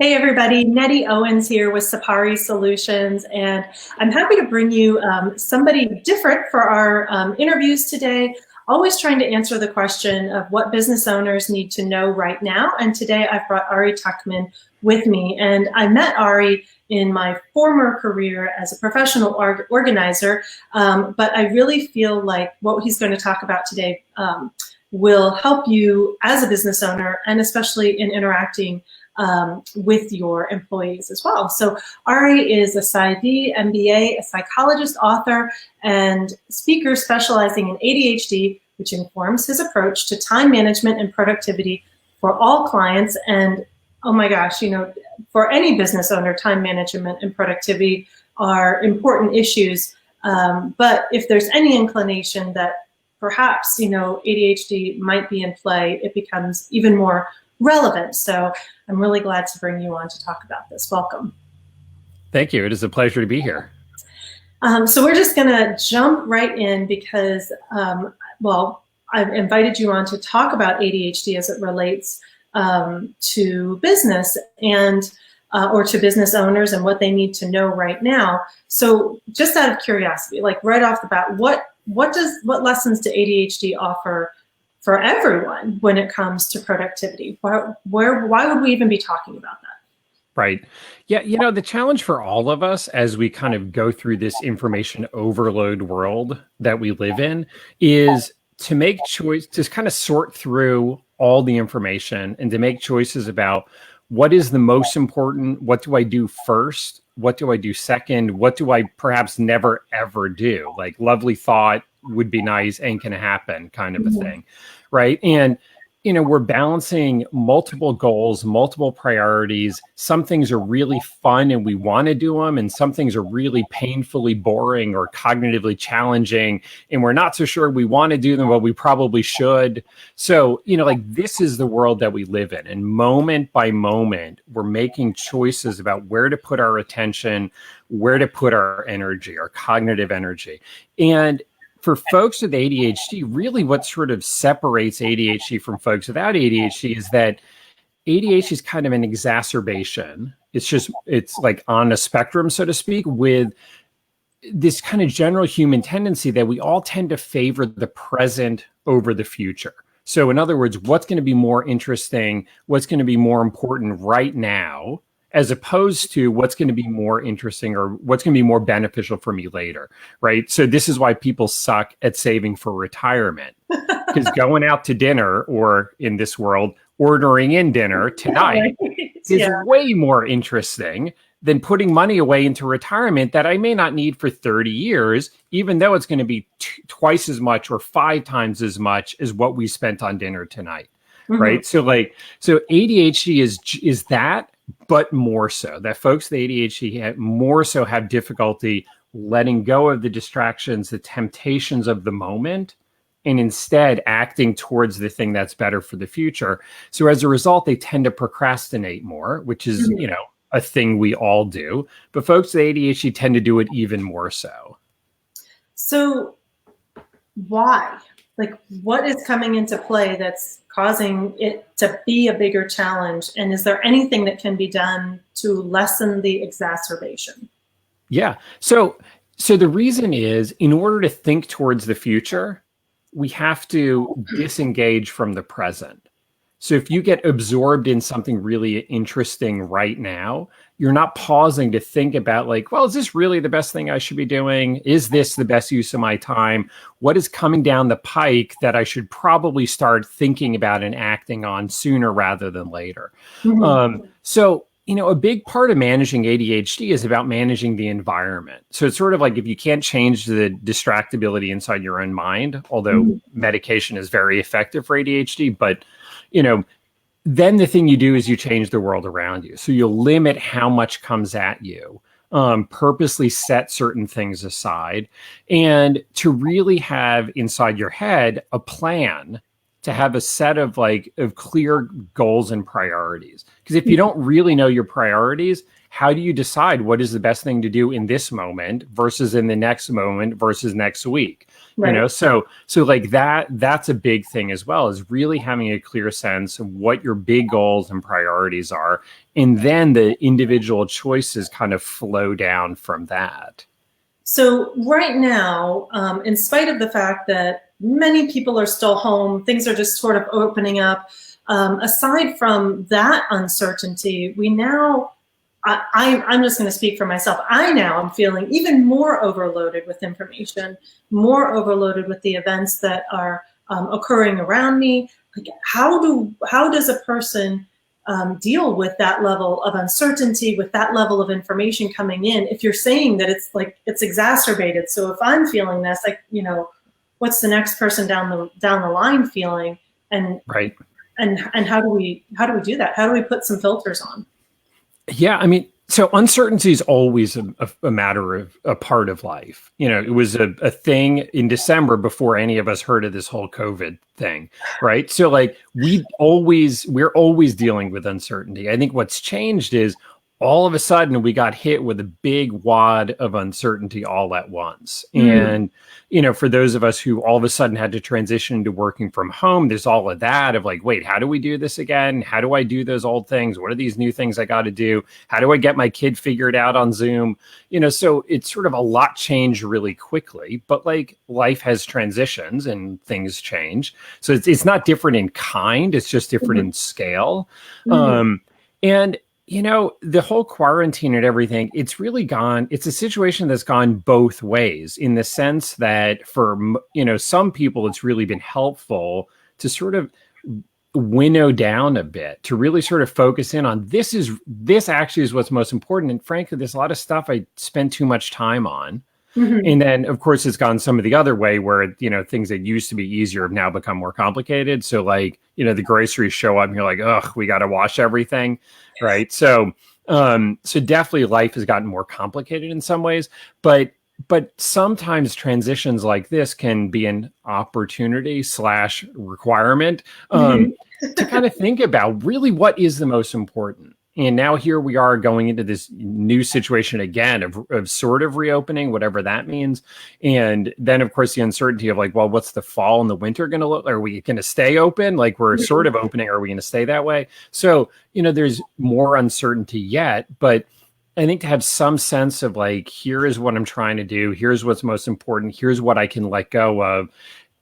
Hey everybody, Nettie Owens here with Sapari Solutions, and I'm happy to bring you somebody different for our interviews today, always trying to answer the question of what business owners need to know right now. And today I've brought Ari Tuckman with me, and I met Ari in my former career as a professional organizer, but I really feel like what he's going to talk about today will help you as a business owner, and especially in interacting with your employees as well. So Ari is a PsyD, MBA, a psychologist, author, and speaker specializing in ADHD, which informs his approach to time management and productivity for all clients. And oh my gosh, for any business owner, time management and productivity are important issues. But if there's any inclination that perhaps, ADHD might be in play, it becomes even more relevant. So I'm really glad to bring you on to talk about this. Welcome. Thank you. It is a pleasure to be here. So we're just going to jump right in because, I've invited you on to talk about ADHD as it relates to business and or to business owners and what they need to know right now. So just out of curiosity, like right off the bat, what lessons do ADHD offer for everyone when it comes to productivity? Why would we even be talking about that? Right. Yeah. The challenge for all of us as we kind of go through this information overload world that we live in is to make choice, to kind of sort through all the information and to make choices about what is the most important, what do I do first, what do I do second, what do I perhaps never ever do? Like lovely thought would be nice, ain't gonna happen kind of a thing, right? And we're balancing multiple goals, multiple priorities. Some things are really fun and we want to do them, and some things are really painfully boring or cognitively challenging, and we're not so sure we want to do them, but we probably should. So, this is the world that we live in, and moment by moment, we're making choices about where to put our attention, where to put our energy, our cognitive energy. And for folks with ADHD, really what sort of separates ADHD from folks without ADHD is that ADHD is kind of an exacerbation. It's like on a spectrum, so to speak, with this kind of general human tendency that we all tend to favor the present over the future. So in other words, what's going to be more interesting, what's going to be more important right now, as opposed to what's going to be more interesting or what's going to be more beneficial for me later, right? So this is why people suck at saving for retirement, because going out to dinner, or in this world, ordering in dinner tonight is way more interesting than putting money away into retirement that I may not need for 30 years, even though it's going to be twice as much or 5 times as much as what we spent on dinner tonight, right? So ADHD is that, but more so that folks with ADHD more so have difficulty letting go of the distractions, the temptations of the moment, and instead acting towards the thing that's better for the future. So as a result, they tend to procrastinate more, which is, a thing we all do. But folks with ADHD tend to do it even more so. So why? Like, what is coming into play that's causing it to be a bigger challenge? And is there anything that can be done to lessen the exacerbation? Yeah. So the reason is, in order to think towards the future, we have to disengage from the present. So if you get absorbed in something really interesting right now, you're not pausing to think about is this really the best thing I should be doing? Is this the best use of my time? What is coming down the pike that I should probably start thinking about and acting on sooner rather than later? So a big part of managing ADHD is about managing the environment. So it's sort of like if you can't change the distractibility inside your own mind, although medication is very effective for ADHD, but then the thing you do is you change the world around you. So you'll limit how much comes at you, purposely set certain things aside, and to really have inside your head a plan, to have a set of clear goals and priorities. Because if you don't really know your priorities, how do you decide what is the best thing to do in this moment versus in the next moment versus next week? Right. So like that's a big thing as well, is really having a clear sense of what your big goals and priorities are, and then the individual choices kind of flow down from that. So right now, in spite of the fact that many people are still home, things are just sort of opening up. Aside from that uncertainty, we now, I'm just going to speak for myself. I now am feeling even more overloaded with information, more overloaded with the events that are occurring around me. Like, how does a person deal with that level of uncertainty, with that level of information coming in? If you're saying that it's like it's exacerbated, so if I'm feeling this, like, what's the next person down the line feeling, and Right. and how do we do that? How do we put some filters on? Yeah, I mean, so uncertainty is always a matter of a part of life. It was a thing in December before any of us heard of this whole COVID thing, right? So like we're always dealing with uncertainty. I think what's changed is all of a sudden we got hit with a big wad of uncertainty all at once. And, for those of us who all of a sudden had to transition into working from home, there's all of that of like, wait, how do we do this again? How do I do those old things? What are these new things I got to do? How do I get my kid figured out on Zoom? So it's sort of a lot changed really quickly, but like life has transitions and things change. So it's not different in kind, it's just different in scale. And the whole quarantine and everything, it's a situation that's gone both ways, in the sense that for, some people, it's really been helpful to sort of winnow down a bit, to really sort of focus in on this actually is what's most important. And frankly, there's a lot of stuff I spend too much time on. And then, of course, it's gone some of the other way where, things that used to be easier have now become more complicated. So like, the groceries show up and you're like, ugh, we got to wash everything. Right. So definitely life has gotten more complicated in some ways, but sometimes transitions like this can be an opportunity / requirement to kind of think about really what is the most important. And now here we are going into this new situation again of sort of reopening, whatever that means. And then, of course, the uncertainty of like, well, what's the fall and the winter going to look? Are we going to stay open? Like we're sort of opening. Are we going to stay that way? So, there's more uncertainty yet. But I think to have some sense of like, here is what I'm trying to do. Here's what's most important. Here's what I can let go of.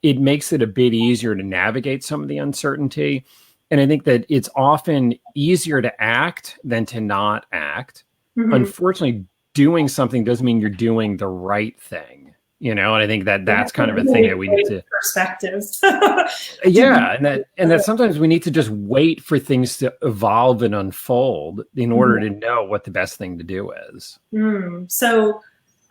It makes it a bit easier to navigate some of the uncertainty. And I think that it's often easier to act than to not act. Unfortunately, doing something doesn't mean you're doing the right thing, and I think that's kind of a thing that we need to perspectives. Yeah. And that sometimes we need to just wait for things to evolve and unfold in order to know what the best thing to do is. So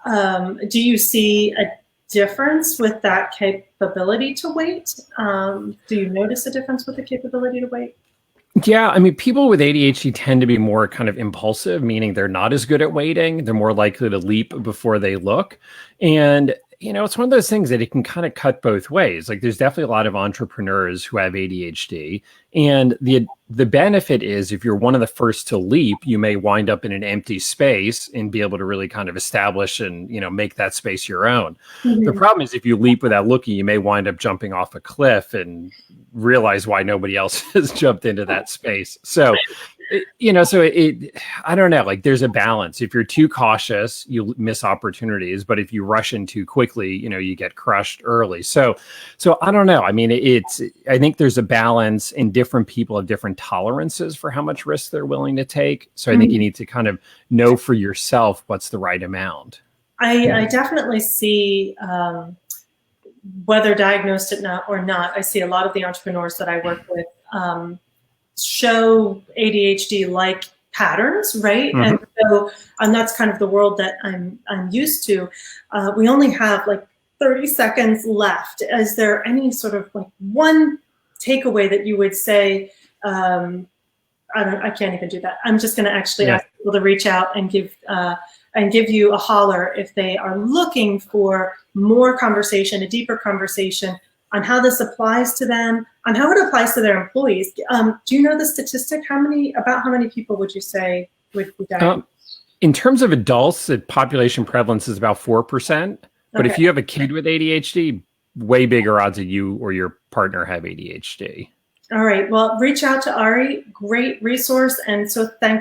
do you see a difference with that capability to wait? Do you notice a difference with the capability to wait? Yeah, I mean, people with ADHD tend to be more kind of impulsive, meaning they're not as good at waiting. They're more likely to leap before they look. And, it's one of those things that it can kind of cut both ways. Like there's definitely a lot of entrepreneurs who have ADHD. And the benefit is if you're one of the first to leap, you may wind up in an empty space and be able to really kind of establish and, make that space your own. The problem is if you leap without looking, you may wind up jumping off a cliff and realize why nobody else has jumped into that space. So, I don't know, like there's a balance. If you're too cautious, you miss opportunities, but if you rush in too quickly, you get crushed early. So I don't know. I mean, I think there's a balance, and different people have different tolerances for how much risk they're willing to take. So I think you need to kind of know for yourself what's the right amount. I definitely see, whether diagnosed or not, I see a lot of the entrepreneurs that I work with show ADHD-like patterns, right? And that's kind of the world that I'm used to. We only have like 30 seconds left. Is there any sort of like one takeaway that you would say? I can't even do that. I'm just going to actually ask people to reach out and give you a holler if they are looking for more conversation, a deeper conversation on how this applies to them, on how it applies to their employees. Do you know the statistic? How many people would you say would be diagnosed? In terms of adults, the population prevalence is about 4%. But if you have a kid with ADHD, way bigger odds that you or your partner have ADHD. All right. Well, reach out to Ari. Great resource. And so thank